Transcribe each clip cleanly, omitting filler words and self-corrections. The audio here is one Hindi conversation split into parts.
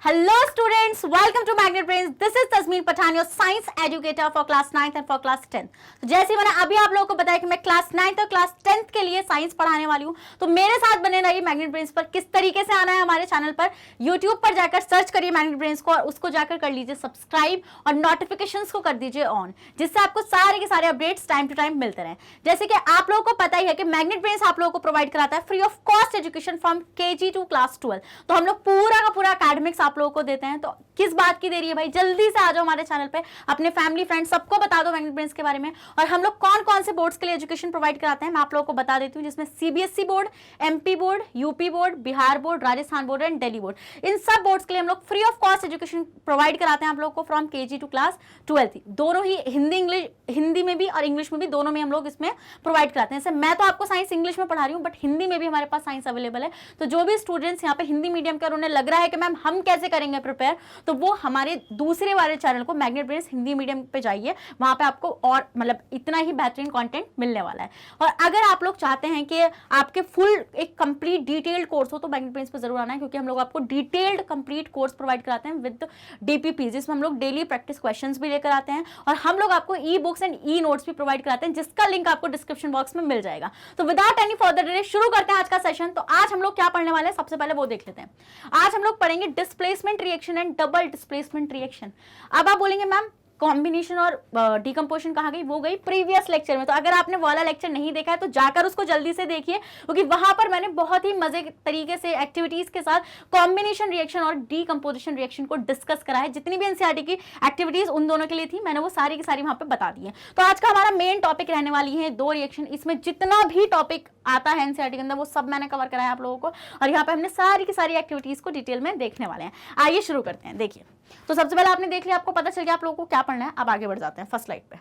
Hello students, welcome to Magnet Brains. This is तस्मीर Pathan, your science educator for class 9th and for class 10th. तो जैसे मैंने अभी आप लोगों को बताया कि मैं क्लास 9th और क्लास 10th के लिए साइंस पढ़ाने वाली हूँ, तो मेरे साथ बने रहिए मैग्नेट ब्रेन्स पर। किस तरीके से आना है हमारे चैनल पर, यूट्यूब पर जाकर सर्च करिए मैग्नेट ब्रेन्स को और उसको जाकर कर लीजिए सब्सक्राइब और नोटिफिकेशंस को कर दीजिए ऑन, जिससे आपको सारे के सारे अपडेट्स टाइम टू टाइम मिलते रहे। जैसे कि आप लोगों को पता ही है कि मैग्नेट ब्रेन्स आप लोगों को प्रोवाइड कराता है free of cost education from KG to class 12। तो हम लोग पूरा का पूरा एकेडमिक्स आप लोगों को देते हैं। तो किस बात की देरी है भाई, जल्दी से आ जाओ हमारे चैनल पे, अपने फैमिली फ्रेंड्स सबको बता दो मैग्नेट ब्रेन्स के बारे में। और हम लोग कौन कौन से बोर्ड्स के लिए एजुकेशन प्रोवाइड कराते हैं मैं आप लोगों को बता देती हूँ, जिसमें CBSE board, MP board, UP board, Bihar board, Rajasthan board and Delhi board. इन सब बोर्ड्स के लिए हम लोग free of cost education provide कराते हैं आप लोगों को फ्रॉम केजी टू क्लास 12, दोनों ही हिंदी में भी और इंग्लिश में भी, दोनों में हम लोग इसमें प्रोवाइड कराते हैं। जैसे मैं तो आपको साइंस इंग्लिश में पढ़ा रही हूँ, बट हिंदी में भी हमारे पास साइंस अवेलेबल है। तो जो भी स्टूडेंट्स यहाँ पे हिंदी मीडियम के और उन्हें लग रहा है कि मैम हम कैसे करेंगे प्रिपेयर, तो वो हमारे दूसरे वाले चैनल को मैग्नेट ब्रेन्स हिंदी मीडियम पे जाइए, वहां पे आपको और मतलब इतना ही बेहतरीन कंटेंट मिलने वाला है। और अगर आप लोग चाहते हैं कि आपके फुल एक कंप्लीट डिटेल्ड कोर्स हो, तो मैग्नेट ब्रेन्स पे जरूर आना है, क्योंकि हम लोग आपको डिटेल्ड कंप्लीट कोर्स प्रोवाइड कराते हैं विद डीपीपी, जिसमें हम लोग डेली प्रैक्टिस क्वेश्चंस भी लेकर आते हैं और हम लोग आपको e books and e notes भी प्रोवाइड कराते हैं, जिसका लिंक आपको डिस्क्रिप्शन बॉक्स में मिल जाएगा। तो विदाउट एनी फर्दर डिले शुरू करते हैं आज का सेशन। तो आज हम लोग क्या पढ़ने वाले हैं, सबसे पहले वो देख लेते हैं। आज हम लोग पढ़ेंगे displacement reaction and double displacement reaction. अब आप बोलेंगे मैम कॉम्बिनेशन और डिकम्पोजिशन कहाँ गई, वो गई प्रीवियस लेक्चर में। तो अगर आपने वाला लेक्चर नहीं देखा है तो जाकर उसको जल्दी से देखिए, क्योंकि वहां पर मैंने बहुत ही मजे तरीके से एक्टिविटीज के साथ कॉम्बिनेशन रिएक्शन और डिकम्पोजिशन रिएक्शन को डिस्कस करा है। जितनी भी एनसीईआरटी की एक्टिविटीज उन दोनों के लिए थी, मैंने वो सारी की सारी वहां पे बता दी है। तो आज का हमारा मेन टॉपिक रहने वाली है दो रिएक्शन। इसमें जितना भी टॉपिक आता है एनसीईआरटी के अंदर वो सब मैंने कवर कराया आप लोगों को, और यहाँ पे हमने सारी की सारी एक्टिविटीज को डिटेल में देखने वाले हैं। आइए शुरू करते हैं। देखिए, तो सबसे पहले आपने देख लिया, आपको पता चल गया आप लोगों को क्या पढ़ना है। अब आगे बढ़ जाते हैं फर्स्ट स्लाइड पे।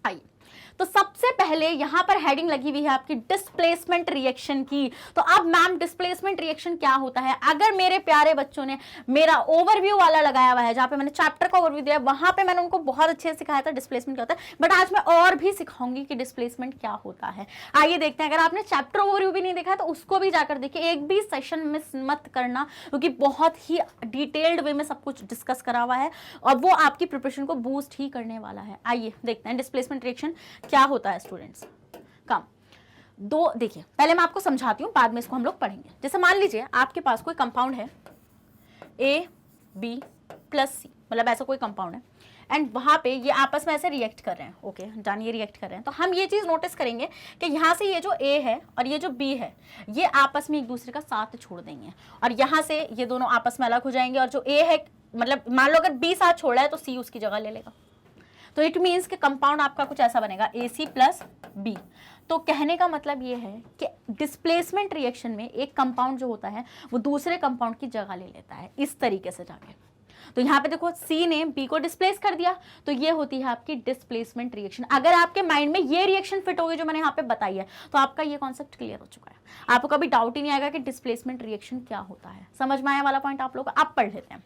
आइए, तो सबसे पहले यहां पर हेडिंग लगी हुई है आपकी डिस्प्लेसमेंट रिएक्शन की। तो अब मैम डिस्प्लेसमेंट रिएक्शन क्या होता है, अगर मेरे प्यारे बच्चों ने मेरा ओवरव्यू वाला लगाया हुआ है, जहां पे मैंने चैप्टर का ओवरव्यू दिया, वहां पे मैंने उनको बहुत अच्छे से सिखाया था डिस्प्लेसमेंट क्या होता है, बट आज मैं और भी सिखाऊंगी कि डिस्प्लेसमेंट क्या होता है। आइए देखते हैं। अगर आपने चैप्टर ओवरव्यू भी नहीं देखा तो उसको भी जाकर देखिए, एक भी सेशन मिस मत करना, क्योंकि बहुत ही डिटेल्ड वे में सब कुछ डिस्कस करा हुआ है और वो आपकी प्रिपरेशन को बूस्ट ही करने वाला है। आइए देखते हैं डिस्प्लेसमेंट रिएक्शन क्या होता है स्टूडेंट्स। कम दो देखिए, पहले मैं आपको समझाती हूँ, बाद में इसको हम लोग पढ़ेंगे। जैसे मान लीजिए आपके पास कोई कंपाउंड है ए बी प्लस सी, मतलब ऐसा कोई कंपाउंड है, एंड वहां पे ये आपस में ऐसे रिएक्ट कर रहे हैं। ओके, जानिए रिएक्ट कर रहे हैं, तो हम ये चीज नोटिस करेंगे कि यहाँ से ये जो ए है और ये जो बी है, ये आपस में एक दूसरे का साथ छोड़ देंगे, और यहाँ से ये दोनों आपस में अलग हो जाएंगे। और जो ए है, मतलब मान लो अगर बी साथ छोड़ा है तो सी उसकी जगह ले लेगा। तो इट मीन्स कि कंपाउंड आपका कुछ ऐसा बनेगा AC प्लस बी। तो कहने का मतलब ये है कि डिस्प्लेसमेंट रिएक्शन में एक कंपाउंड जो होता है वो दूसरे कंपाउंड की जगह ले लेता है, इस तरीके से जाके। तो यहाँ पे देखो, C ने B को डिस्प्लेस कर दिया, तो ये होती है आपकी डिस्प्लेसमेंट रिएक्शन। अगर आपके माइंड में ये रिएक्शन फिट होगी जो मैंने यहाँ पे बताई है, तो आपका ये कॉन्सेप्ट क्लियर हो चुका है। आपको कभी डाउट ही नहीं आएगा कि डिस्प्लेसमेंट रिएक्शन क्या होता है। समझ में आया वाला पॉइंट आप लोग? आप पढ़ लेते हैं।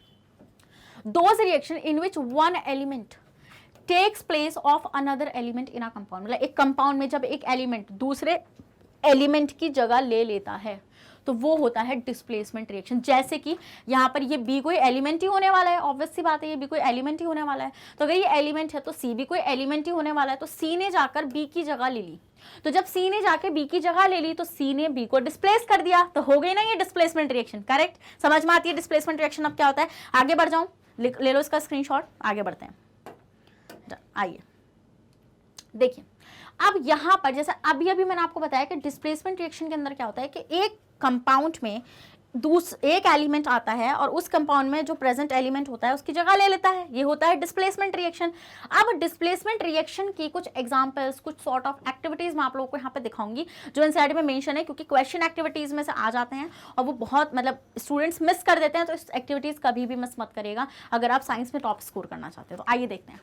Those reaction in which one element takes place of another element in a compound, मतलब एक कंपाउंड में जब एक एलिमेंट दूसरे एलिमेंट की जगह ले लेता है तो वो होता है डिस्प्लेसमेंट रिएक्शन। जैसे कि यहाँ पर ये बी कोई एलिमेंट ही होने वाला है, ऑब्वियस सी बात है, ये बी कोई एलिमेंट ही होने वाला है। तो अगर ये एलिमेंट है तो सी भी कोई एलिमेंट ही होने वाला है। तो सी ने जाकर बी की जगह ले ली, तो जब सी ने जाकर बी की जगह ले ली तो सी ने बी को डिस्प्लेस कर दिया, तो हो गई ना ये डिस्प्लेसमेंट रिएक्शन। करेक्ट, समझ में आती है डिस्प्लेसमेंट रिएक्शन अब क्या होता है। आगे बढ़ जाऊं, ले लो इसका स्क्रीनशॉट, आगे बढ़ते हैं। आइए देखिए, अब यहां पर जैसे अभी मैंने आपको बताया कि डिस्प्लेसमेंट रिएक्शन के अंदर क्या होता है कि एक कंपाउंड में एक एलिमेंट आता है और उस कंपाउंड में जो प्रेजेंट एलिमेंट होता है उसकी जगह ले लेता है, ये होता है डिस्प्लेसमेंट रिएक्शन। अब डिस्प्लेसमेंट रिएक्शन की कुछ एग्जांपल्स, कुछ सॉर्ट ऑफ एक्टिविटीज मैं आप लोगों को यहाँ पे दिखाऊंगी जो एनसीईआरटी में मेंशन है, क्योंकि क्वेश्चन एक्टिविटीज में से आ जाते हैं और वो बहुत मतलब स्टूडेंट्स मिस कर देते हैं। तो इस एक्टिविटीज कभी भी मिस मत करिएगा अगर आप साइंस में टॉप स्कोर करना चाहते हो। तो आइए देखते हैं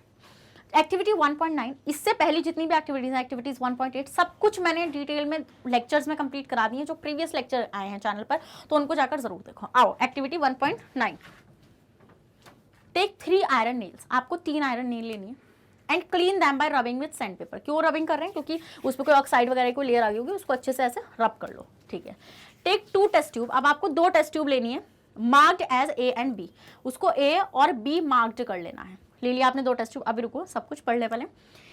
एक्टिविटी 1.9। इससे पहले जितनी भी एक्टिविटीज हैं, एक्टिविटीज 1.8, सब कुछ मैंने डिटेल में लेक्चर्स में कंप्लीट करा दी है, जो प्रीवियस लेक्चर आए हैं चैनल पर, तो उनको जाकर जरूर देखो। आओ एक्टिविटी 1.9, टेक 3 आयरन नेल्स। आपको 3 आयरन नेल लेनी है and clean them by rubbing with sand paper. क्यों रबिंग कर रहे हैं, क्योंकि उस पर कोई ऑक्साइड वगैरह कोई लेयर आ गई होगी, उसको अच्छे से ऐसे रब कर लो। ठीक है, टेक 2 टेस्ट ट्यूब। अब आपको 2 टेस्ट ट्यूब लेनी है, marked as A and B, उसको ए और बी मार्क्ड कर लेना है। ले लिया आपने 2 टेस्ट ट्यूब। अभी रुको, सब कुछ पढ़ ले पहले।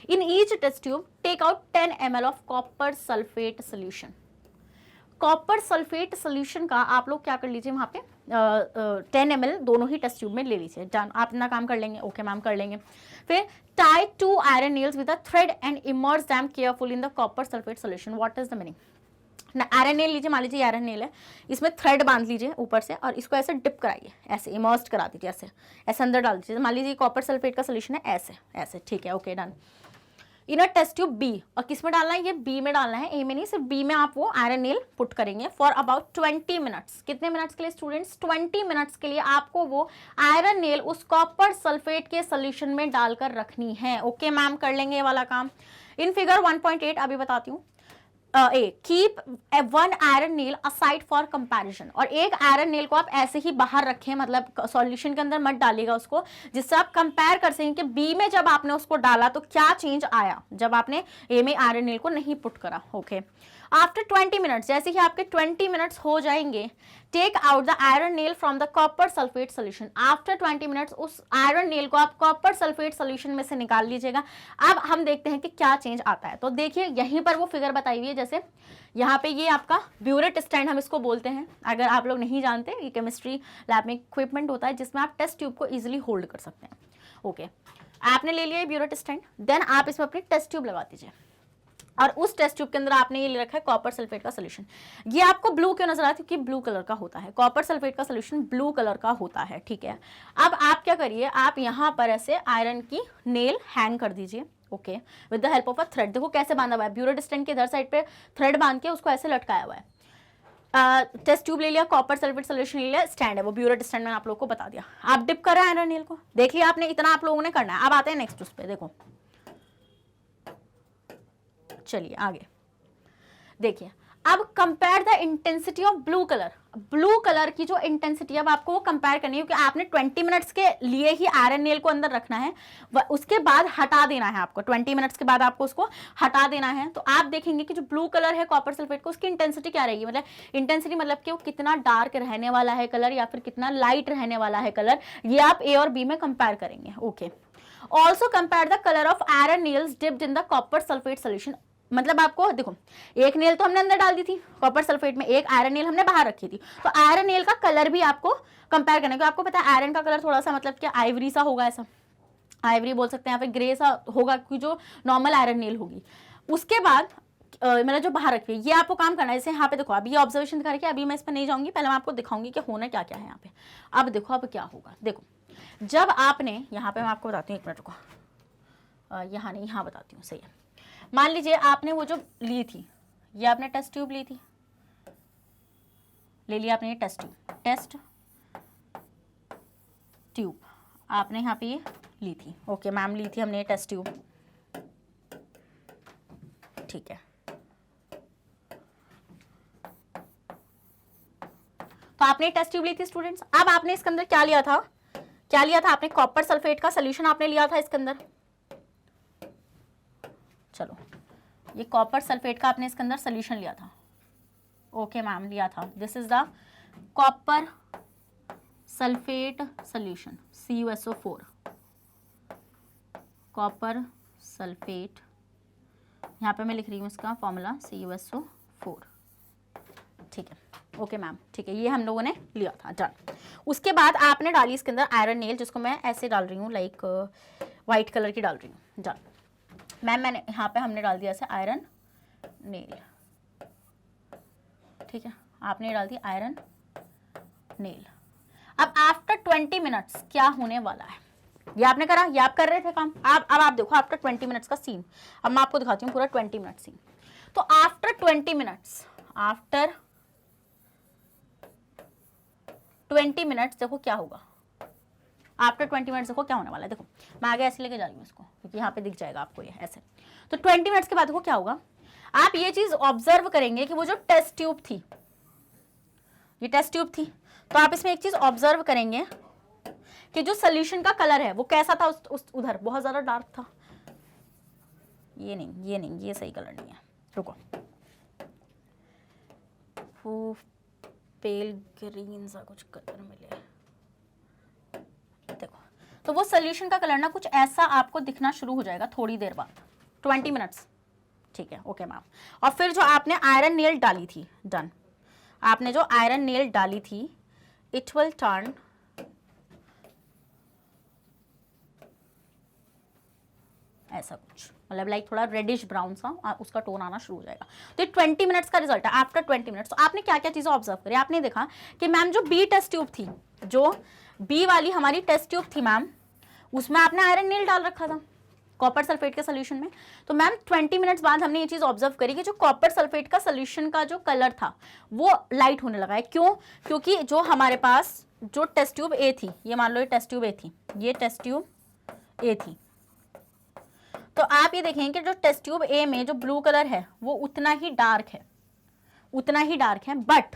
In each test tube take out 10 ml of copper sulphate solution. Copper sulphate solution का आप लोग क्या कर लीजिए, वहाँ पे 10 ml दोनों ही टेस्ट ट्यूब में ले लीजिए। डन, आप अपना काम कर लेंगे। ओके मैम, कर लेंगे। फिर tie 2 iron nails with a thread and immerse them careful in the copper sulphate solution. What is the meaning? ना आयरन नेल लीजिए, मान लीजिए आयरन नेल है, इसमें थ्रेड बांध लीजिए ऊपर से और इसको ऐसे डिप कराइए, ऐसे इमर्स्ड करा दीजिए, ऐसे ऐसे अंदर डाल दीजिए। मान लीजिए कॉपर सल्फेट का सोल्यूशन है, ऐसे ऐसे, ठीक है। Okay done. In a test tube B, और किस में डालना है? ये बी में डालना है, ए में नहीं, सिर्फ बी में आप वो आयरन नेल पुट करेंगे फॉर अबाउट 20 मिनट्स। कितने मिनट्स के लिए स्टूडेंट्स? 20 मिनट्स के लिए आपको वो आयरन नेल उस कॉपर सल्फेट के सोल्यूशन में डालकर रखनी है। ओके मैम, कर लेंगे ये वाला काम। इन फिगर 1.8 अभी बताती हूँ। Keep 1 iron nail aside for comparison, और एक आयरन नेल को आप ऐसे ही बाहर रखें, मतलब सॉल्यूशन के अंदर मत डालिएगा उसको, जिससे आप कंपेयर कर सकें कि बी में जब आपने उसको डाला तो क्या चेंज आया जब आपने ए में आयरन नेल को नहीं पुट करा। ओके, आफ्टर 20 मिनट्स, जैसे ही आपके 20 मिनट्स हो जाएंगे, take out the iron nail from the copper sulphate solution. After 20 minutes उस आयरन नेल को आप कॉपर सल्फेट सोल्यूशन में से निकाल लीजिएगा। अब हम देखते हैं कि क्या चेंज आता है। तो देखिए यहीं पर वो फिगर बताई हुई है, जैसे यहाँ पे ये आपका ब्यूरेट स्टैंड हम इसको बोलते हैं। अगर आप लोग नहीं जानते, ये केमिस्ट्री लैब में इक्विपमेंट होता है जिसमें आप टेस्ट ट्यूब को इजिली होल्ड कर सकते हैं। ओके, आपने ले लिया ब्यूरेट स्टैंड, देन आप इसमें अपनी टेस्ट ट्यूब लगा दीजिए, और उस टेस्ट ट्यूब के अंदर आपने ये ले रखा है कॉपर सल्फेट का सोल्यूशन। ये आपको ब्लू क्यों नजर आता है? क्योंकि ब्लू कलर का होता है, कॉपर सल्फेट का सोल्यूशन ब्लू कलर का होता है, ठीक है। अब आप क्या करिए, आप यहाँ पर ऐसे आयरन की नेल हैंग कर दीजिए। Okay, with the help of a thread. देखो कैसे बांधा हुआ है, ब्यूरेट स्टैंड के इधर साइड पे थ्रेड बांध के उसको ऐसे लटकाया हुआ है। टेस्ट ट्यूब ले लिया, कॉपर सल्फेट सोल्यूशन ले लिया, स्टैंड है वो ब्यूरेट स्टैंड में आप लोग को बता दिया। आप डिप कर रहे हैं आयरन नेल को, देख लिया आपने, इतना आप लोगों ने करना है। अब आते हैं नेक्स्ट उस पे, देखो चलिए आगे देखिए। अब compare the intensity of blue colour. Blue colour की जो इंटेंसिटी अब आपको वो कंपेयर करनी है, क्योंकि आपने 20 मिनट्स के लिए ही आयरन नेल को अंदर रखना है, उसके बाद हटा देना है आपको। 20 मिनट्स के बाद आपको उसको हटा देना है। तो आप देखेंगे कि जो ब्लू कलर है कॉपर सल्फेट को, उसकी इंटेंसिटी क्या रहेगी, मतलब इंटेंसिटी मतलब कि वो कितना डार्क रहने वाला है कलर या फिर कितना लाइट रहने वाला है कलर, ये आप ए और बी में कंपेयर करेंगे। Okay, also compare the colour of iron nails dipped in the copper sulphate solution. मतलब आपको देखो, एक नेल तो हमने अंदर डाल दी थी कॉपर सल्फेट में, एक आयरन नेल हमने बाहर रखी थी, तो आयरन नेल का कलर भी आपको कंपेयर करना है। क्योंकि आपको पता है आयरन का कलर थोड़ा सा मतलब क्या आइवरी सा होगा, ऐसा आइवरी बोल सकते हैं, या फिर ग्रे सा होगा, क्योंकि जो नॉर्मल आयरन नेल होगी। उसके बाद मैंने जो बाहर रखी है, ये आपको काम करना है। जैसे यहाँ पे देखो, अभी ये ऑब्जर्वेशन दिखा रही है, अभी मैं इस पर नहीं जाऊंगी, पहले मैं आपको दिखाऊंगी कि होना क्या क्या है यहाँ पे। अब देखो अब क्या होगा, देखो जब आपने यहाँ पे, मैं आपको बताती हूँ, 1 मिनट रुको, यहाँ नहीं यहाँ बताती हूँ, सही है। मान लीजिए आपने वो जो ली थी, ये आपने टेस्ट ट्यूब ली थी, ले लिया आपने ये टेस्ट ट्यूब आपने यहाँ पे ये ली थी। ओके मैम, ली थी हमने ये टेस्ट ट्यूब, ठीक है। तो आपने टेस्ट ट्यूब ली थी स्टूडेंट्स। अब आपने इसके अंदर क्या लिया था, क्या लिया था आपने? कॉपर सल्फेट का सोल्यूशन आपने लिया था इसके अंदर। चलो, ये कॉपर सल्फेट का आपने इसके अंदर सोल्यूशन लिया था। ओके मैम, लिया था। This is the copper sulphate solution, CuSO4, copper sulphate, यहाँ पे मैं लिख रही हूँ इसका फॉर्मूला CuSO4, ठीक है। ओके मैम, ठीक है, ये हम लोगों ने लिया था, डन। उसके बाद आपने डाली इसके अंदर आयरन नेल, जिसको मैं ऐसे डाल रही हूँ, लाइक वाइट कलर की डाल रही हूँ, डन। मैंने यहाँ पे हमने डाल दिया ऐसे आयरन नेल, ठीक है, आपने डाल दी आयरन नेल। अब आफ्टर 20 मिनट्स क्या होने वाला है, ये आपने करा, ये आप कर रहे थे काम। अब आप देखो आफ्टर 20 मिनट्स का सीन, अब मैं आपको दिखाती हूँ पूरा 20 मिनट सीन। तो आफ्टर 20 मिनट्स, आफ्टर 20 मिनट्स देखो क्या होगा। आफ्टर 20 मिनट्स देखो क्या होने वाला है। देखो मैं आगे ऐसे लेके जा रही हूँ इसको, क्योंकि यहाँ पे दिख जाएगा आपको ये ऐसे। तो 20 मिनट्स के बाद देखो क्या होगा। आप ये चीज ऑब्जर्व करेंगे कि वो जो टेस्ट ट्यूब थी, ये टेस्ट ट्यूब थी, तो आप इसमें एक चीज ऑब्जर्व करेंगे कि जो सोल्यूशन का कलर है वो कैसा था, उधर बहुत ज्यादा डार्क था। ये नहीं, ये सही कलर नहीं है, रुको। पेल ग्रीन सा कुछ कलर मिले, देखो तो वो सोल्यूशन का कलर ना कुछ ऐसा आपको दिखना शुरू हो जाएगा थोड़ी देर बाद, 20 मिनट्स, ठीक है, ओके मैम। और फिर जो आपने आयरन नेल डाली थी, डन, आपने जो आयरन नेल डाली थी, इट विल टर्न ऐसा कुछ, मतलब लाइक थोड़ा रेडिश ब्राउन सा उसका टोन आना शुरू हो जाएगा। तो ये 20 मिनट्स का रिजल्ट है। आफ्टर 20 मिनट्स तो आपने क्या क्या चीजें ऑब्जर्व करी, आपने देखा कि मैम जो बी टेस्ट ट्यूब थी, जो बी वाली हमारी टेस्ट ट्यूब थी मैम, उसमें आपने आयरन नील डाल रखा था कॉपर सल्फेट के सोल्यूशन में। तो मैम 20 मिनट्स बाद हमने ये चीज ऑब्जर्व करी कि जो कॉपर सल्फेट का सोल्यूशन का जो कलर था वो लाइट होने लगा है। क्यों? क्योंकि जो हमारे पास जो टेस्ट ट्यूब ए थी, ये मान लो ये टेस्ट ट्यूब ए थी, ये टेस्ट ट्यूब ए थी, तो आप ये देखें कि जो टेस्ट ट्यूब ए में जो ब्लू कलर है वो उतना ही डार्क है, उतना ही डार्क है, बट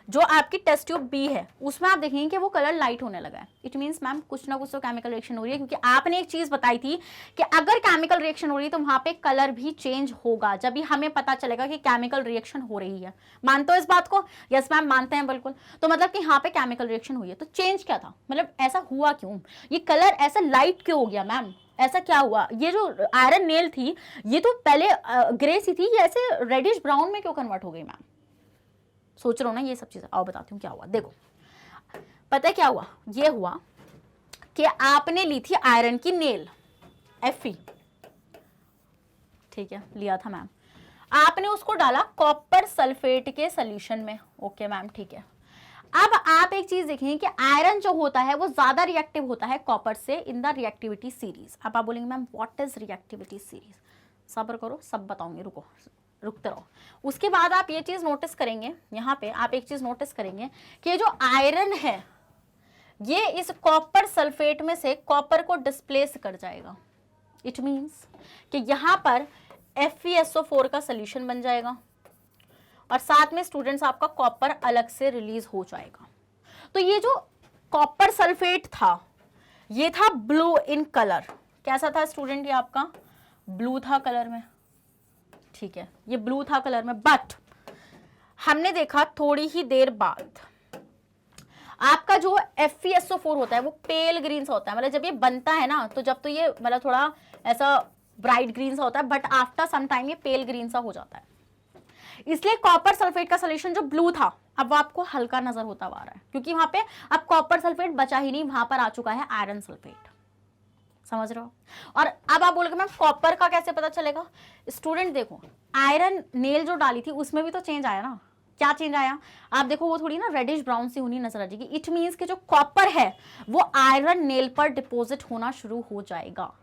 जो आपकी टेस्ट ट्यूब बी है उसमें आप देखेंगे कि वो कलर लाइट होने लगा है। इट मींस मैम कुछ ना कुछ तो केमिकल रिएक्शन हो रही है, क्योंकि आपने एक चीज बताई थी कि अगर केमिकल रिएक्शन हो रही है तो वहां पे कलर भी चेंज होगा, जब भी हमें पता चलेगा कि केमिकल रिएक्शन हो रही है। मानते हो इस बात को? यस मैम मानते हैं बिल्कुल। तो मतलब कि यहाँ पे केमिकल रिएक्शन हुई है, तो चेंज क्या था, मतलब ऐसा हुआ क्यों, ये कलर ऐसा लाइट क्यों हो गया मैम, ऐसा क्या हुआ? ये जो आयरन नेल थी ये तो पहले ग्रे सी थी, ये ऐसे रेडिश ब्राउन में क्यों कन्वर्ट हो गई मैम? सोच रहा हूँ ना ये सब चीजें। आओ बताती हूँ क्या हुआ। देखो पता है क्या हुआ, ये हुआ कि आपने ली थी आयरन की नेल Fe, ठीक है, लिया था मैम, आपने उसको डाला कॉपर सल्फेट के सोल्यूशन में, ओके मैम, ठीक है। अब आप एक चीज देखें कि आयरन जो होता है वो ज्यादा रिएक्टिव होता है कॉपर से इन द रिएक्टिविटी सीरीज। अब आप बोलेंगे ma'am what is reactivity series, सब्र करो सब बताऊंगी, रुकते रहो। उसके बाद आप ये चीज नोटिस करेंगे, यहाँ पे आप एक चीज नोटिस करेंगे कि जो आयरन है ये इस कॉपर सल्फेट में से कॉपर को डिस्प्लेस कर जाएगा। इट मींस कि यहाँ पर FeSO4 का सोल्यूशन बन जाएगा और साथ में स्टूडेंट्स आपका कॉपर अलग से रिलीज हो जाएगा। तो ये जो कॉपर सल्फेट था ये था ब्लू इन कलर। कैसा था स्टूडेंट? ये आपका ब्लू था कलर में, ठीक है, ये ब्लू था कलर में, बट हमने देखा थोड़ी ही देर बाद आपका जो FeSO4 होता है वो पेल ग्रीन सा होता है, मतलब जब ये बनता है ना तो जब तो ये मतलब थोड़ा ऐसा ब्राइट ग्रीन सा होता है, बट आफ्टर सम टाइम ये पेल ग्रीन सा हो जाता है। इसलिए कॉपर सल्फेट का सोल्यूशन जो ब्लू था अब वो आपको हल्का नजर होता आ रहा है, क्योंकि वहां पे अब कॉपर सल्फेट बचा ही नहीं, वहां पर आ चुका है आयरन सल्फेट। समझ रहे हो? और अब आप बोलोगे मैम कॉपर का कैसे पता चलेगा? स्टूडेंट देखो आयरन नेल जो डाली थी उसमें भी तो चेंज आया ना। क्या चेंज आया? आप देखो वो थोड़ी ना रेडिश ब्राउन सी होनी नजर आ जाएगी। इट मींस कि जो कॉपर है वो आयरन नेल पर डिपॉजिट होना शुरू हो जाएगा।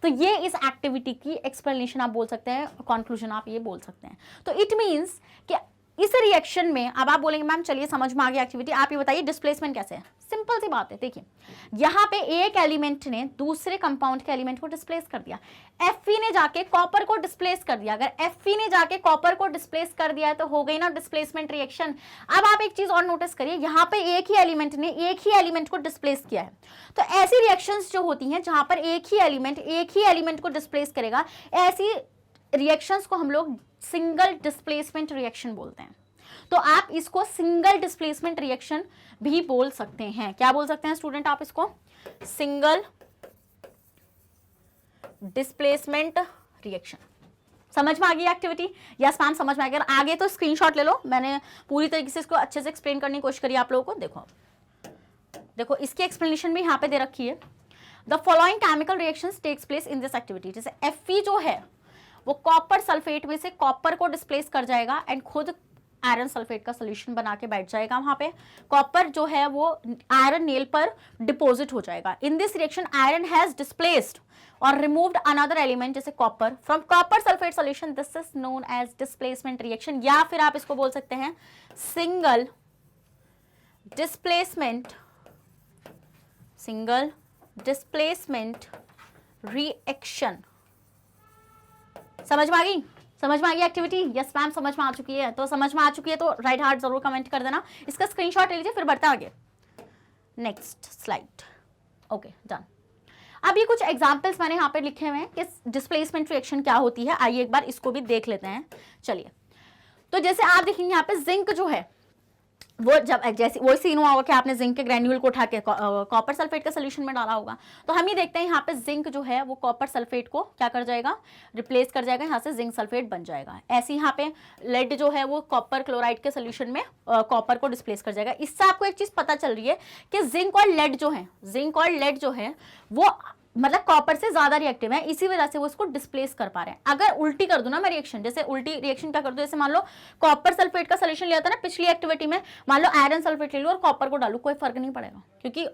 तो ये इस एक्टिविटी की एक्सप्लेनेशन आप बोल सकते हैं, कंक्लूजन आप ये बोल सकते हैं। तो इट मींस कि इस रिएक्शन में अब आप बोलेंगे मैम चलिए समझ में आ गई एक्टिविटी, आप ये बताइए डिस्प्लेसमेंट कैसे है। सिंपल सी बात है, देखिए यहाँ पे एक एलिमेंट ने दूसरे कंपाउंड के एलिमेंट को डिस्प्लेस कर दिया, Fe ने जाके कॉपर को डिस्प्लेस कर दिया। अगर Fe ने जाके कॉपर को डिस्प्लेस कर दिया है तो हो गई ना डिस्प्लेसमेंट रिएक्शन। अब आप एक चीज और नोटिस करिए, यहाँ पे एक ही एलिमेंट ने एक ही एलिमेंट को डिस्प्लेस किया है। तो ऐसी रिएक्शंस जो होती हैं जहां पर एक ही एलिमेंट को डिस्प्लेस करेगा, ऐसी रिएक्शंस को हम लोग सिंगल डिस्प्लेसमेंट रिएक्शन बोलते हैं। तो आप इसको सिंगल डिस्प्लेसमेंट रिएक्शन भी बोल सकते हैं। क्या बोल सकते हैं स्टूडेंट आप इसको? Single displacement reaction. समझ में आ गई एक्टिविटी? यस मैम समझ में आ गया। आगे तो स्क्रीनशॉट ले लो, मैंने पूरी तरीके से इसको अच्छे से एक्सप्लेन करने की कोशिश करी आप लोगों को। देखो इसकी एक्सप्लेनेशन भी यहाँ पे दे रखी है। The following chemical reactions takes place in this activity. जैसे Fe जो है वो कॉपर सल्फेट में से कॉपर को डिस्प्लेस कर जाएगा एंड खुद आयरन सल्फेट का सोल्यूशन बना के बैठ जाएगा। वहां पे कॉपर जो है वो आयरन नेल पर डिपॉजिट हो जाएगा। In this reaction iron has displaced और रिमूव्ड अनदर एलिमेंट जैसे copper from copper sulphate solution. This is known as displacement reaction, या फिर आप इसको बोल सकते हैं सिंगल डिस्प्लेसमेंट रिएक्शन। समझ में आ गई? समझ में आ गई एक्टिविटी? यस मैम समझ में आ चुकी है। तो समझ में आ चुकी है तो राइट हार्ट जरूर कमेंट कर देना, इसका स्क्रीनशॉट ले लीजिए, फिर बढ़ते आगे। Next slide. Okay done. अब ये कुछ एग्जांपल्स मैंने यहाँ पे लिखे हुए हैं कि डिस्प्लेसमेंट रिएक्शन क्या होती है। आइए एक बार इसको भी देख लेते हैं। चलिए, तो जैसे आप देखेंगे यहाँ पे जिंक जो है वो जब जैसे वही सीन हुआ होगा कि आपने जिंक के ग्रेन्यूल को उठा के कॉपर सल्फेट का सोल्यूशन में डाला होगा, तो हम ही देखते हैं यहाँ पे जिंक जो है वो कॉपर सल्फेट को क्या कर जाएगा, रिप्लेस कर जाएगा, यहाँ से जिंक सल्फेट बन जाएगा। ऐसे यहाँ पे लेड जो है वो कॉपर क्लोराइड के सोल्यूशन में कॉपर को डिस्प्लेस कर जाएगा। इससे आपको एक चीज पता चल रही है कि जिंक और लेड जो है वो मतलब कॉपर से ज्यादा रिएक्टिव है, इसी वजह से वो इसको डिस्प्लेस कर पा रहे हैं। अगर उल्टी कर दूं ना मैं रिएक्शन, जैसे उल्टी रिएक्शन क्या कर दूं, जैसे मान लो कॉपर सल्फेट का सोल्यूशन लिया था ना पिछली एक्टिविटी में, मान लो आयरन सल्फेट ले लो और कॉपर को डालू, कोई फर्क नहीं पड़ेगा, क्योंकि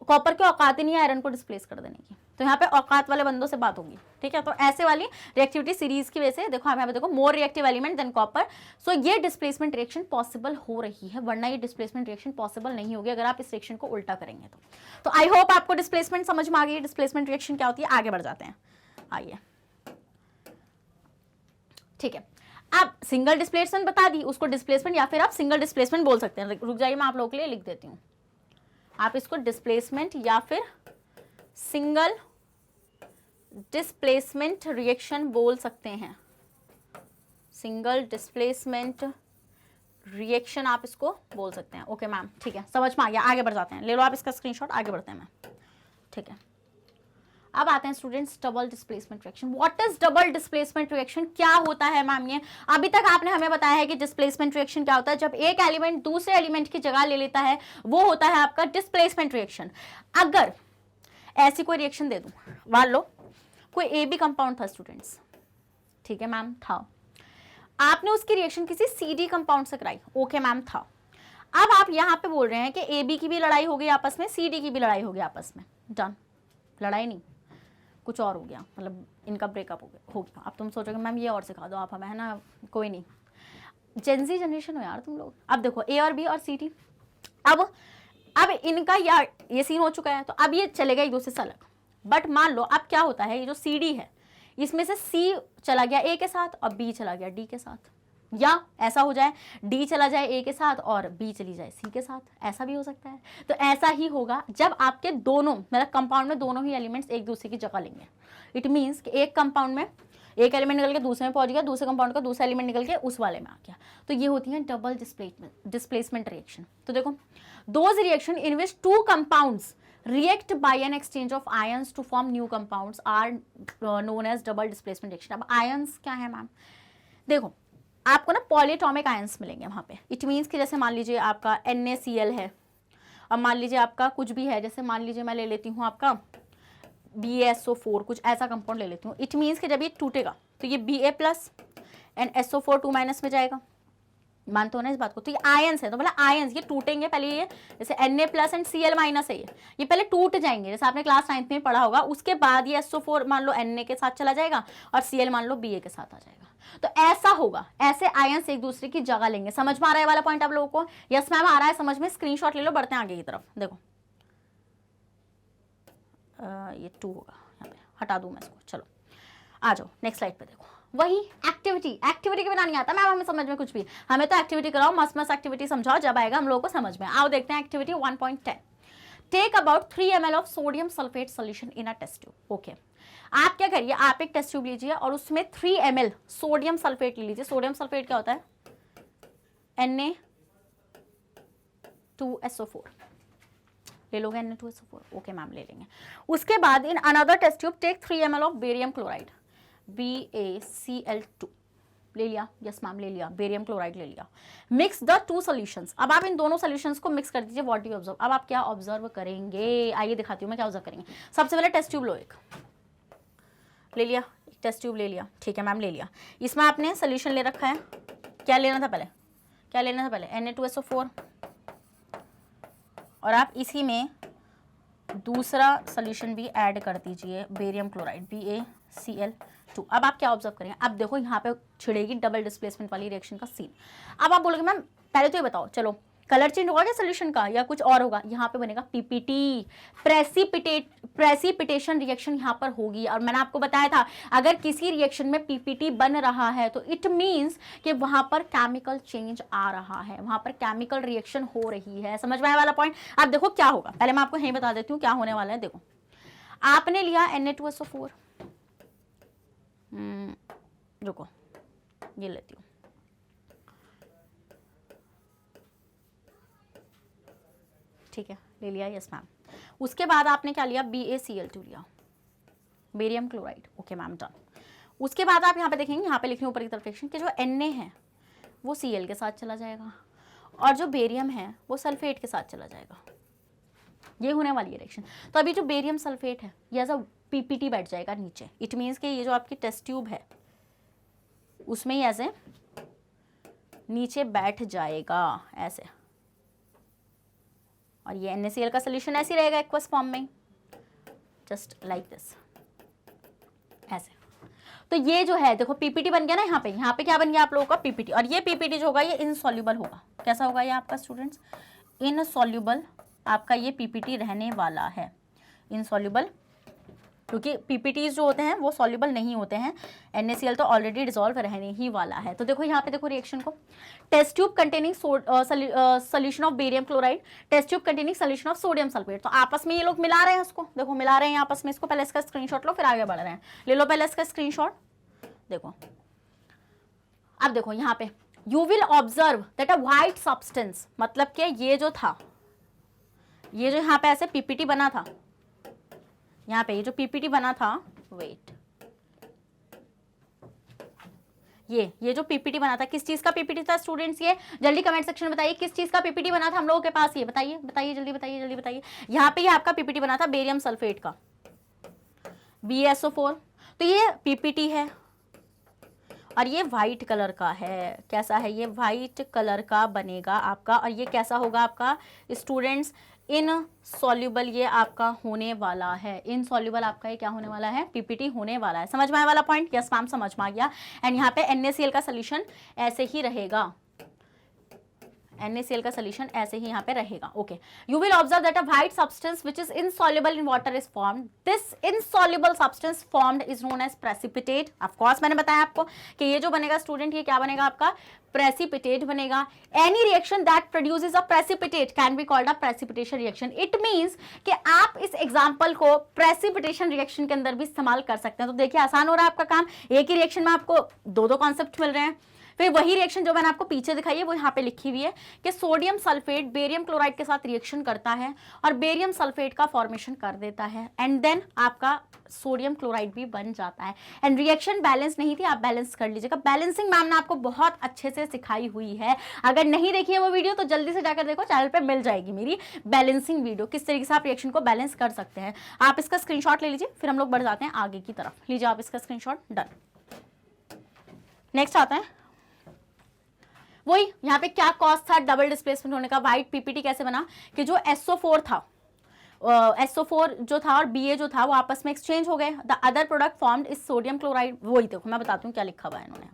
कॉपर की औकात ही नहीं है आयरन को डिस्प्लेस कर देने की। तो यहाँ पे औकात वाले बंदों से बात होगी, ठीक है। तो ऐसे वाली रिएक्टिविटी सीरीज की वजह से देखो यहाँ पे देखो more reactive element than copper, so ये डिस्प्लेसमेंट रिएक्शन पॉसिबल हो रही है, वरना ये डिस्प्लेसमेंट रिएक्शन पॉसिबल नहीं होगी अगर आप इस रिएक्शन को उल्टा करेंगे तो आई होप आपको डिस्प्लेसमेंट समझ में आ गई, डिस्प्लेसमेंट रिएक्शन क्या होती है। आगे बढ़ जाते हैं, आइए, ठीक है। अब सिंगल डिस्प्लेसमेंट बता दी, उसको डिस्प्लेसमेंट या फिर आप सिंगल डिस्प्लेसमेंट बोल सकते हैं। रुक जाइए, मैं आप लोगों के लिए लिख देती हूँ, आप इसको डिस्प्लेसमेंट या फिर सिंगल डिस्प्लेसमेंट रिएक्शन बोल सकते हैं। सिंगल डिस्प्लेसमेंट रिएक्शन आप इसको बोल सकते हैं। ओके मैम, ठीक है, समझ में आ गया। आगे बढ़ जाते हैं, ले लो आप इसका स्क्रीनशॉट, आगे बढ़ते हैं मैम, ठीक है। अब आते हैं students double displacement reaction. What is double displacement reaction, क्या होता है मैम ये? अभी तक आपने हमें बताया है कि डिस्प्लेसमेंट रिएक्शन क्या होता है, जब एक एलिमेंट दूसरे एलिमेंट की जगह ले लेता है, वो होता है आपका डिस्प्लेसमेंट रिएक्शन। अगर ऐसी कोई रिएक्शन दे दूं, मान लो कोई ए बी कंपाउंड था स्टूडेंट्स, ठीक है मैम, था, आपने उसकी रिएक्शन किसी सी डी कंपाउंड से कराई, ओके मैम, था। अब आप यहाँ पे बोल रहे हैं कि ए बी की भी लड़ाई हो गई आपस में, सी डी की भी लड़ाई हो गई आपस में, डन, लड़ाई नहीं कुछ और हो गया, मतलब इनका ब्रेकअप हो गया। अब तुम सोचोगे मैम ये और सिखा दो आप हमें, है ना, कोई नहीं, जेनजी जनरेशन हो यार तुम लोग। अब देखो ए और बी और सी डी, अब इनका यार ये सीन हो चुका है, तो अब ये चलेगा एक दूसरे से अलग। बट मान लो अब क्या होता है, ये जो सी डी है इसमें से सी चला गया ए के साथ और बी चला गया डी के साथ, या ऐसा हो जाए डी चला जाए ए के साथ और बी चली जाए सी के साथ, ऐसा भी हो सकता है। तो ऐसा ही होगा जब आपके दोनों मतलब कंपाउंड में दोनों ही एलिमेंट्स एक दूसरे की जगह लेंगे। इट मीन्स कि एक कंपाउंड में एक एलिमेंट निकल के दूसरे में पहुंच गया, दूसरे कंपाउंड का दूसरा एलिमेंट निकल के उस वाले में आ गया, तो ये होती है डबल डिस्प्लेसमेंट रिएक्शन। तो देखो, those reaction in which two compounds react by an exchange of ions to form new compounds are known as double displacement reaction। अब ions क्या है मैम, देखो आपको ना पॉलीएटॉमिक आयंस मिलेंगे वहाँ पे। इट मीन्स कि जैसे मान लीजिए आपका NaCl है, अब मान लीजिए आपका कुछ भी है, जैसे मान लीजिए मैं ले लेती हूँ आपका BaSO4, कुछ ऐसा कंपाउंड ले लेती हूँ। इट मीन्स कि जब ये टूटेगा तो ये Ba+ एंड SO4 2- में जाएगा, मानते हो ना इस बात को। तो ये आयंस है, तो मतलब आयंस ये टूटेंगे पहले, ये जैसे Na+ एंड Cl- है, ये पहले टूट जाएंगे, जैसे आपने क्लास 9th में पढ़ा होगा। उसके बाद ये SO4 मान लो Na के साथ चला जाएगा और Cl मान लो Ba के साथ आ जाएगा। तो ऐसा होगा, ऐसे आयंस एक दूसरे की जगह लेंगे। समझ में आ रहा है वाला पॉइंट आप लोगों को? यस मैम आ रहा है समझ में, स्क्रीनशॉट ले लो, बढ़ते हैं आगे की तरफ। देखो ये 2 होगा, यहाँ पे हटा दूं मैं इसको, चलो आ जाओ नेक्स्ट स्लाइड पे। देखो वही एक्टिविटी के बिना नहीं आता मैम हमें समझ में कुछ भी, हमें तो एक्टिविटी कराओ, मस्त एक्टिविटी समझाओ, जब आएगा हम लोगों को समझ में। आओ देखते हैं activity 1.10। Take about 3 ml of sodium sulphate solution in a test tube. Okay, आप क्या करिए, आप एक टेस्ट ट्यूब लीजिए और उसमें 3 ml सोडियम सल्फेट ले लीजिए। सोडियम सल्फेट क्या होता है, Na2SO4 ले लोगे, Na2SO4, ओके मैम ले लेंगे। उसके बाद in another test tube take 3 ml of barium chloride, BaCl2 ले लिया, यस मैम ले लिया, बेरियम क्लोराइड ले लिया। Mix the 2 solutions. अब आप इन दोनों सॉल्यूशंस को मिक्स कर दीजिए। व्हाट यू ऑब्जर्व, अब आप क्या ऑब्जर्व करेंगे, आइए दिखाती हूँ मैं क्या ऑब्जर्व करेंगे। सबसे पहले टेस्ट ट्यूब लो, एक ले लिया, एक टेस्ट ट्यूब ले लिया, ठीक है मैम ले लिया। इसमें आपने सोल्यूशन ले रखा है, क्या लेना था पहले, क्या लेना था पहले, Na2SO4, और आप इसी में दूसरा सोल्यूशन भी ऐड कर दीजिए, बेरियम क्लोराइड BaCl2। अब आप क्या ऑब्जर्व करेंगे, अब देखो यहाँ पे छिड़ेगी डबल डिस्प्लेसमेंट वाली रिएक्शन का सीन। अब आप बोलोगे मैम पहले तो ये बताओ, चलो कलर चेंज होगा क्या सोल्यूशन का या कुछ और होगा, यहाँ पे बनेगा PPT, प्रेसिपिटेशन रिएक्शन यहाँ पर होगी। और मैंने आपको बताया था अगर किसी रिएक्शन में PPT बन रहा है तो इट मीन्स कि वहां पर केमिकल चेंज आ रहा है, वहां पर केमिकल रिएक्शन हो रही है। समझ में आया वाला पॉइंट? अब देखो क्या होगा, पहले मैं आपको यही बता देती हूँ क्या होने वाला है। देखो आपने लिया Na2SO4, रुको ये लेती हूँ, ठीक है, ले लिया, यस मैम। उसके बाद आपने क्या लिया, BaCl2 लिया, barium chloride, okay ma'am done. उसके बाद आप यहाँ पे देखेंगे, यहाँ पे लिख रहे हैं ऊपर की तरफ रिएक्शन कि जो Na है वो Cl के साथ चला जाएगा और जो बेरियम है वो सल्फेट के साथ चला जाएगा, ये होने वाली है रिएक्शन। तो अभी जो बेरियम सल्फेट है ये एज अ PPT बैठ जाएगा नीचे, इट मीन्स कि ये जो आपकी टेस्ट ट्यूब है उसमें ही ऐसे नीचे बैठ जाएगा ऐसे, और ये NaCl का सोल्यूशन ऐसे रहेगा एक्वस फॉर्म में, जस्ट लाइक दिस, ऐसे। तो ये जो है देखो PPT बन गया ना, यहाँ पे क्या बन गया आप लोगों का PPT, और ये PPT जो होगा ये इनसॉल्युबल होगा। कैसा होगा ये आपका स्टूडेंट्स, इनसॉल्युबल आपका ये PPT रहने वाला है, इनसॉल्युबल, क्योंकि PPTs जो होते हैं वो सॉल्युबल नहीं होते हैं, NaCl तो ऑलरेडी डिसॉल्व रहने ही वाला है। तो देखो यहाँ पे देखो रिएक्शन को, test tube containing solution of barium chloride, test tube containing solution of sodium sulphate. तो आपस में ये लोग मिला रहे हैं उसको, देखो मिला रहे हैं आपस में इसको। पहले इसका स्क्रीनशॉट लो फिर आगे बढ़ रहे हैं, ले लो पहले इसका स्क्रीनशॉट। देखो अब देखो यहाँ पे you will observe that a white substance, मतलब कि ये जो था, ये जो यहाँ पे ऐसे PPT बना था, यहाँ पे ये जो PPT बना था, वेट, ये जो PPT बना था, किस चीज का PPT था स्टूडेंट्स, ये जल्दी कमेंट सेक्शन में बताइए किस चीज का PPT बना था हम लोगों के पास, ये बताइए बताइए जल्दी बताइए जल्दी बताइए। यहाँ पे ये आपका PPT बना था बेरियम सल्फेट का, BaSO4। तो ये PPT है और ये वाइट कलर का है, कैसा है, ये वाइट कलर का बनेगा आपका, और ये कैसा होगा आपका स्टूडेंट्स, इनसॉल्युबल ये आपका होने वाला है, इनसॉल्युबल आपका ये क्या होने वाला है, PPT होने वाला है। समझ में आया वाला पॉइंट, यस मैम समझ में आ गया। एंड यहाँ पे NaCl का सोल्यूशन ऐसे ही रहेगा, NaCl का सोल्यूशन ऐसे ही यहाँ पे रहेगा, okay. You will observe that a white substance which is insoluble in water is formed, this insoluble substance formed is known as precipitate. Of course मैंने बताया आपको कि ये जो बनेगा स्टूडेंट, ये क्या बनेगा आपका, प्रेसिपिटेट बनेगा। Any reaction that produces a precipitate can be called a precipitation reaction. It means कि आप इस एग्जांपल को प्रेसिपिटेशन रिएक्शन के अंदर भी इस्तेमाल कर सकते हैं। तो देखिए आसान हो रहा है आपका काम, एक ही रिएक्शन में आपको दो कॉन्सेप्ट मिल रहे हैं। फिर वही रिएक्शन जो मैंने आपको पीछे दिखाई है वो यहाँ पे लिखी हुई है कि सोडियम सल्फेट बेरियम क्लोराइड के साथ रिएक्शन करता है और बेरियम सल्फेट का फॉर्मेशन कर देता है, एंड देन आपका सोडियम क्लोराइड भी बन जाता है। एंड रिएक्शन बैलेंस नहीं थी, आप बैलेंस कर लीजिएगा। बैलेंसिंग मैम ने आपको बहुत अच्छे से सिखाई हुई है, अगर नहीं देखी है वो वीडियो तो जल्दी से जाकर देखो, चैनल पे मिल जाएगी मेरी बैलेंसिंग वीडियो, किस तरीके से आप रिएक्शन को बैलेंस कर सकते हैं। आप इसका स्क्रीनशॉट ले लीजिए, फिर हम लोग बढ़ जाते हैं आगे की तरफ। लीजिए आप इसका स्क्रीनशॉट, डन। नेक्स्ट आता है वही, यहाँ पे क्या कॉज था डबल डिस्प्लेसमेंट होने का, व्हाइट PPT कैसे बना कि जो SO4 था, SO4 जो था और Ba जो था वो आपस में एक्सचेंज हो गए, the other product formed is sodium chloride. वही देखो मैं बताती हूँ क्या लिखा हुआ है इन्होंने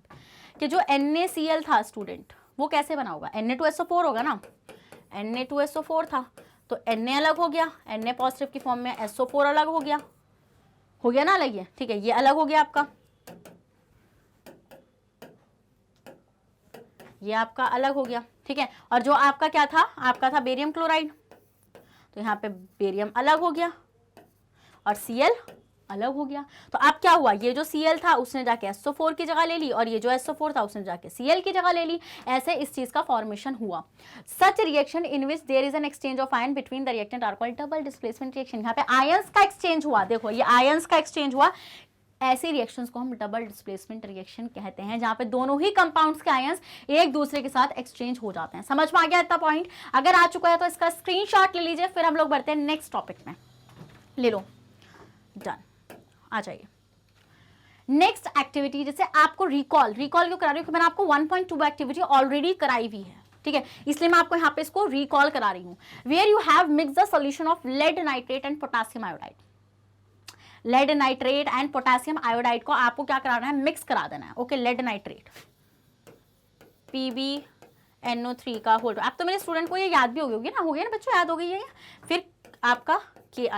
कि जो NaCl था स्टूडेंट वो कैसे बना होगा, Na2SO4 होगा ना, Na2SO4 था तो Na अलग हो गया, Na पॉजिटिव की फॉर्म में, SO4 अलग हो गया ना अलग, ये ठीक है, ये अलग हो गया आपका, ये आपका अलग हो गया, ठीक है। और जो आपका क्या था, आपका था बेरियम क्लोराइड, तो यहाँ पे बेरियम अलग हो गया और Cl अलग हो गया। तो अब क्या हुआ, ये जो Cl था उसने जाके SO4 की जगह ले ली और ये जो SO4 था उसने जाके Cl की जगह ले ली, ऐसे इस चीज का फॉर्मेशन हुआ। Such reaction in which there is an exchange of ion between the reactant are called double displacement reaction. यहाँ पे आयंस का एक्सचेंज हुआ, देखो ये आयंस का एक्सचेंज हुआ, ऐसे रिएक्शंस को हम डबल डिस्प्लेसमेंट रिएक्शन कहते हैं, जहां पे दोनों ही कंपाउंड्स के आयंस एक दूसरे के साथ एक्सचेंज हो जाते हैं। समझ में आ गया इतना पॉइंट? अगर आ चुका है तो इसका स्क्रीनशॉट ले लीजिए, फिर हम लोग बढ़ते हैं नेक्स्ट टॉपिक में। ले लो, डन, आ जाइए। नेक्स्ट एक्टिविटी, जैसे आपको रिकॉल क्यों करा रही हूँ, क्योंकि मैंने आपको 1.2 एक्टिविटी ऑलरेडी कराई हुई है, ठीक है, इसलिए मैं आपको यहाँ पे इसको रिकॉल करा रही हूँ। Where you have mix the solution of lead nitrate and potassium iodide. Lead nitrate and potassium iodide को आपको क्या कराना है, मिक्स करा देना है, ओके। लेड नाइट्रेट PbNO3 का होल्ड, अब तो मेरे स्टूडेंट को ये याद भी होगी ना, हो गया ना बच्चों, याद हो गई है। फिर आपका Ki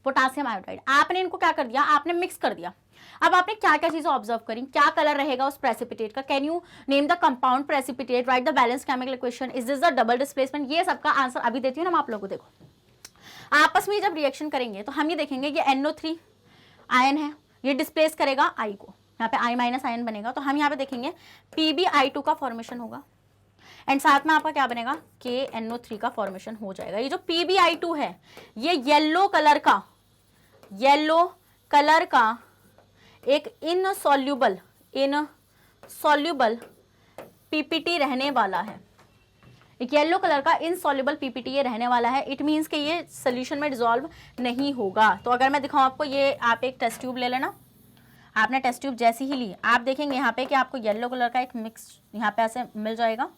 पोटेशियम आयोडाइड, आपने इनको क्या कर दिया, आपने मिक्स कर दिया। अब आपने क्या क्या चीजें ऑब्जर्व करी, क्या कलर रहेगा उस प्रेसिपिटेट का, can you name the compound precipitate, right the balance chemical equation, is this the double displacement. ये सबका आंसर अभी देती हूँ ना आप लोगों को। देखो आपस में जब रिएक्शन करेंगे तो हम ये देखेंगे ये NO3 आयन है, ये डिस्प्लेस करेगा I को, यहाँ पे I- आयन बनेगा, तो हम यहाँ पे देखेंगे PbI2 का फॉर्मेशन होगा। एंड साथ में आपका क्या बनेगा, KNO3 का फॉर्मेशन हो जाएगा। ये जो PbI2 है ये येलो कलर का एक इनसॉल्यूबल PPT रहने वाला है, एक येलो कलर का इनसॉल्युबल PPT ये रहने वाला है। इट मीन्स कि ये सोल्यूशन में डिसॉल्व नहीं होगा। तो अगर मैं दिखाऊं आपको, ये आप एक टेस्ट ट्यूब ले लेना, आपने टेस्ट ट्यूब जैसी ही ली, आप देखेंगे यहाँ पे कि आपको येलो कलर का एक मिक्स यहाँ पे ऐसे मिल जाएगा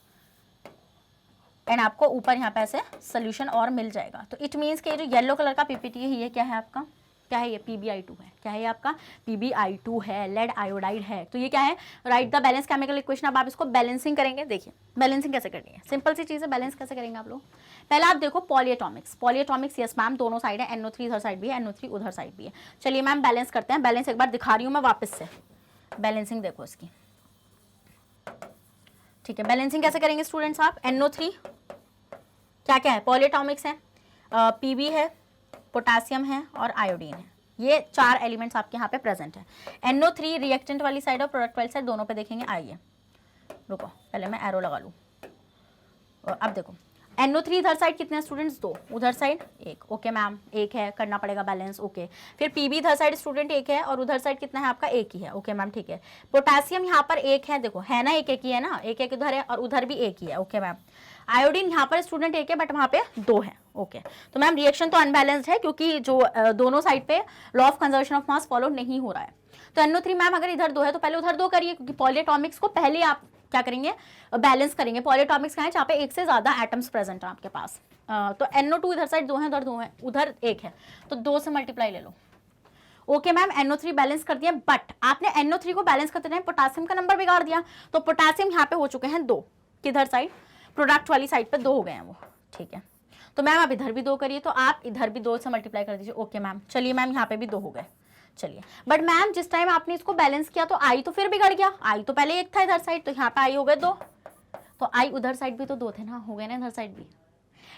एंड आपको ऊपर यहाँ पे ऐसे सोल्यूशन और मिल जाएगा। तो इट मीन्स कि ये जो येलो कलर का PPT है ये क्या है आपका, क्या है, ये PbI2 है। क्या है ये आपका, PbI2 है, लेड आयोडाइड है। तो ये क्या है, right the balance chemical equation. अब आप इसको बैलेंसिंग करेंगे। देखिए बैलेंसिंग कैसे करनी है, सिंपल सी चीज़ है, बैलेंस कैसे करेंगे आप लोग। पहले आप देखो पॉलीएटॉमिक्स, यस मैम, दोनों साइड है, NO3 इधर साइड भी है, NO3 उधर साइड भी है। चलिए मैम बैलेंस करते हैं। बैलेंस एक बार दिखा रही हूँ मैं वापस से, बैलेंसिंग देखो इसकी, ठीक है। बैलेंसिंग कैसे करेंगे स्टूडेंट्स आप, NO3 क्या क्या है, पॉलीएटॉमिक्स है, Pb है, पोटासियम है और आयोडीन है। ये 4 एलिमेंट्स आपके यहाँ पे प्रेजेंट है। NO3 रिएक्टेंट वाली साइड और प्रोडक्ट वाली साइड दोनों पे देखेंगे। आइए रुको, पहले मैं एरो लगा लूँ। अब देखो NO3 इधर साइड कितने स्टूडेंट्स, 2, उधर साइड 1, ओके मैम, 1 है, करना पड़ेगा बैलेंस, ओके। फिर Pb इधर साइड स्टूडेंट 1 है और उधर साइड कितना है आपका, 1 ही है, ओके मैम, ठीक है। पोटासियम यहाँ पर 1 है, देखो है ना, 1 ही है ना, 1 इधर है और उधर भी 1 ही है, ओके मैम। आयोडीन यहाँ पर स्टूडेंट 1 है बट वहाँ पे 2 है, ओके। तो मैम रिएक्शन तो अनबैलेंस्ड है क्योंकि जो दोनों साइड पे law of conservation of mass follow नहीं हो रहा है। तो NO3 मैम अगर इधर 2 है तो पहले उधर 2 करिए, क्योंकि पॉलीएटॉमिक्स को पहले आप क्या करेंगे, बैलेंस करेंगे। पॉलीएटॉमिक्स कहाँ है, जहाँ पे 1 से ज़्यादा एटम्स प्रेजेंट है आपके पास। तो NO2 इधर साइड 2 है, उधर 2 है, उधर 1 है, तो 2 से मल्टीप्लाई ले लो, ओके मैम। NO3 बैलेंस कर दिया, बट आपने NO3 को बैलेंस करते टाइम पोटासियम का नंबर बिगाड़ दिया। तो पोटासियम यहाँ पे हो चुके हैं 2, किधर साइड, प्रोडक्ट वाली साइड पे 2 हो गए हैं वो, ठीक है। तो मैम आप इधर भी 2 करिए, तो आप इधर भी 2 से मल्टीप्लाई कर दीजिए, ओके मैम। चलिए मैम यहाँ पे भी 2 हो गए, चलिए। बट मैम जिस टाइम आपने इसको बैलेंस किया तो आई तो फिर बिगड़ गया, आई तो पहले 1 था इधर साइड, तो यहाँ पे आई हो गए 2, तो आई उधर साइड भी तो 2 थे ना, हो गए ना इधर साइड भी।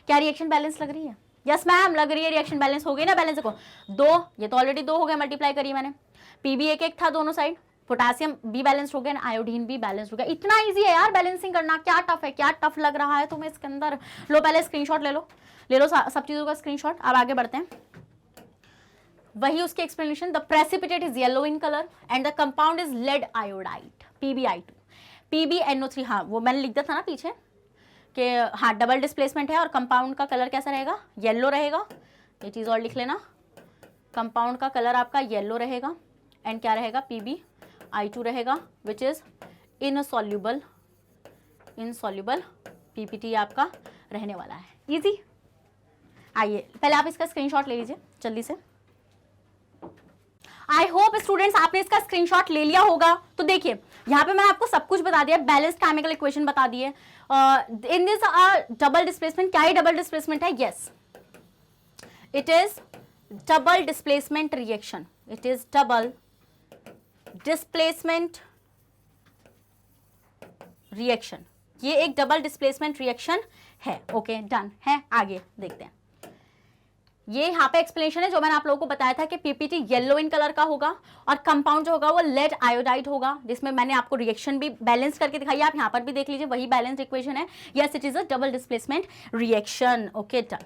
क्या रिएक्शन बैलेंस लग रही है, यस मैम लग रही है, रिएक्शन बैलेंस हो गई ना। बैलेंस देखो 2, ये तो ऑलरेडी 2 हो गए, मल्टीप्लाई करिए मैंने। Pb 1 था दोनों साइड, पोटासियम भी बैलेंस हो गया ना, आयोडीन भी बैलेंस हो गया। इतना इजी है यार बैलेंसिंग करना, क्या टफ है, क्या टफ लग रहा है तुम्हें इसके अंदर। लो पहले स्क्रीनशॉट ले लो सब चीजों का स्क्रीनशॉट। अब आगे बढ़ते हैं, वही उसके explanation. The precipitate is yellow in colour and the compound is lead iodide, PbI2। PbNO3, हाँ वो मैंने लिख दिया था ना पीछे कि हाँ डबल डिस्प्लेसमेंट है और कंपाउंड का कलर कैसा रहेगा, येलो रहेगा। ये चीज़ और लिख लेना, कंपाउंड का कलर आपका येलो रहेगा एंड क्या रहेगा, PbI2 रहेगा, विच इज इनसॉल्युबल PPT आपका रहने वाला है। इजी। आइए पहले आप इसका स्क्रीनशॉट ले लीजिए जल्दी से। आई होप स्टूडेंट्स आपने इसका स्क्रीनशॉट ले लिया होगा। तो देखिए यहाँ पे मैंने आपको सब कुछ बता दिया, बैलेंस्ड केमिकल इक्वेशन बता दिए। इन दिस डबल डिस्प्लेसमेंट, क्या ही डबल डिस्प्लेसमेंट है, yes it is double displacement reaction, it is double displacement reaction. ये एक डबल डिस्प्लेसमेंट रिएक्शन है, ओके डन है। आगे देखते हैं, ये यहाँ पे एक्सप्लेनेशन है जो मैंने आप लोगों को बताया था कि PPT येलो इन कलर का होगा और कंपाउंड जो होगा वो लेड आयोडाइड होगा, जिसमें मैंने आपको रिएक्शन भी बैलेंस करके दिखाई है। आप यहाँ पर भी देख लीजिए, वही बैलेंस इक्वेशन है, yes it is a double displacement reaction, okay done.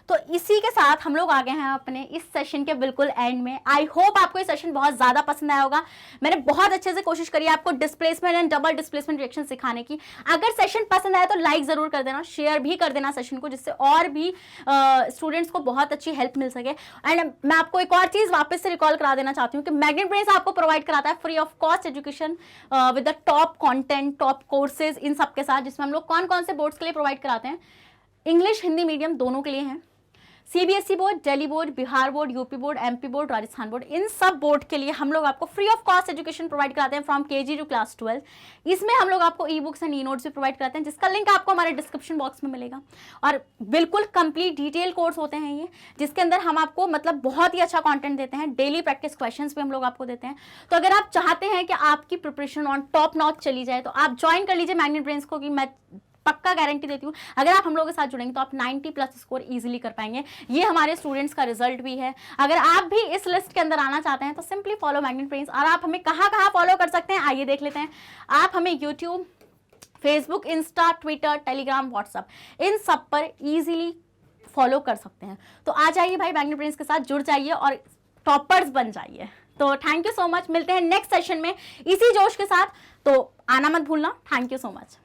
तो इसी के साथ हम लोग आ गए हैं अपने इस सेशन के बिल्कुल एंड में। आई होप आपको ये सेशन बहुत ज्यादा पसंद आया होगा। मैंने बहुत अच्छे से कोशिश करी है आपको displacement and double displacement reaction सिखाने की। अगर सेशन पसंद आया तो लाइक जरूर कर देना, शेयर भी कर देना सेशन को, जिससे और भी स्टूडेंट्स को बहुत अच्छी हेल्प मिल सके। एंड मैं आपको एक और चीज वापस से रिकॉल करा देना चाहती हूँ कि मैग्नेट ब्रेन्स आपको प्रोवाइड कराता है free of cost education with the top content, top courses in सबके साथ, जिसमें हम लोग कौन कौन से बोर्ड्स के लिए प्रोवाइड कराते हैं, इंग्लिश हिंदी मीडियम दोनों के लिए हैं, CBSE board, Delhi board, Bihar board, UP board, MP board, Rajasthan board, इन सब बोर्ड के लिए हम लोग आपको free of cost education provide कराते हैं फ्रॉम KG टू क्लास 12। इसमें हम लोग आपको e books and e notes भी प्रोवाइड कराते हैं, जिसका लिंक आपको हमारे डिस्क्रिप्शन बॉक्स में मिलेगा। और बिल्कुल कंप्लीट डिटेल कोर्स होते हैं ये, जिसके अंदर हम आपको मतलब बहुत ही अच्छा कंटेंट देते हैं, डेली प्रैक्टिस क्वेश्चंस भी हम लोग आपको देते हैं। तो अगर आप चाहते हैं कि आपकी प्रिपरेशन ऑन टॉप नॉच चली जाए तो आप ज्वाइन कर लीजिए मैग्नेट ब्रेन्स को, कि मैं पक्का गारंटी देती हूँ अगर आप हम लोगों के साथ जुड़ेंगे तो आप 90+ स्कोर इजीली कर पाएंगे। ये हमारे स्टूडेंट्स का रिजल्ट भी है। अगर आप भी इस लिस्ट के अंदर आना चाहते हैं तो सिंपली फॉलो मैग्नेट ब्रेन्स। और आप हमें कहाँ कहाँ फॉलो कर सकते हैं आइए देख लेते हैं। आप हमें YouTube, Facebook, Insta, Twitter, Telegram, WhatsApp, इन सब पर इजीली फॉलो कर सकते हैं। तो आ जाइए भाई, मैग्नेट ब्रेन्स के साथ जुड़ जाइए और टॉपर्स बन जाइए। तो थैंक यू सो मच, मिलते हैं नेक्स्ट सेशन में इसी जोश के साथ, तो आना मत भूलना। Thank you so much.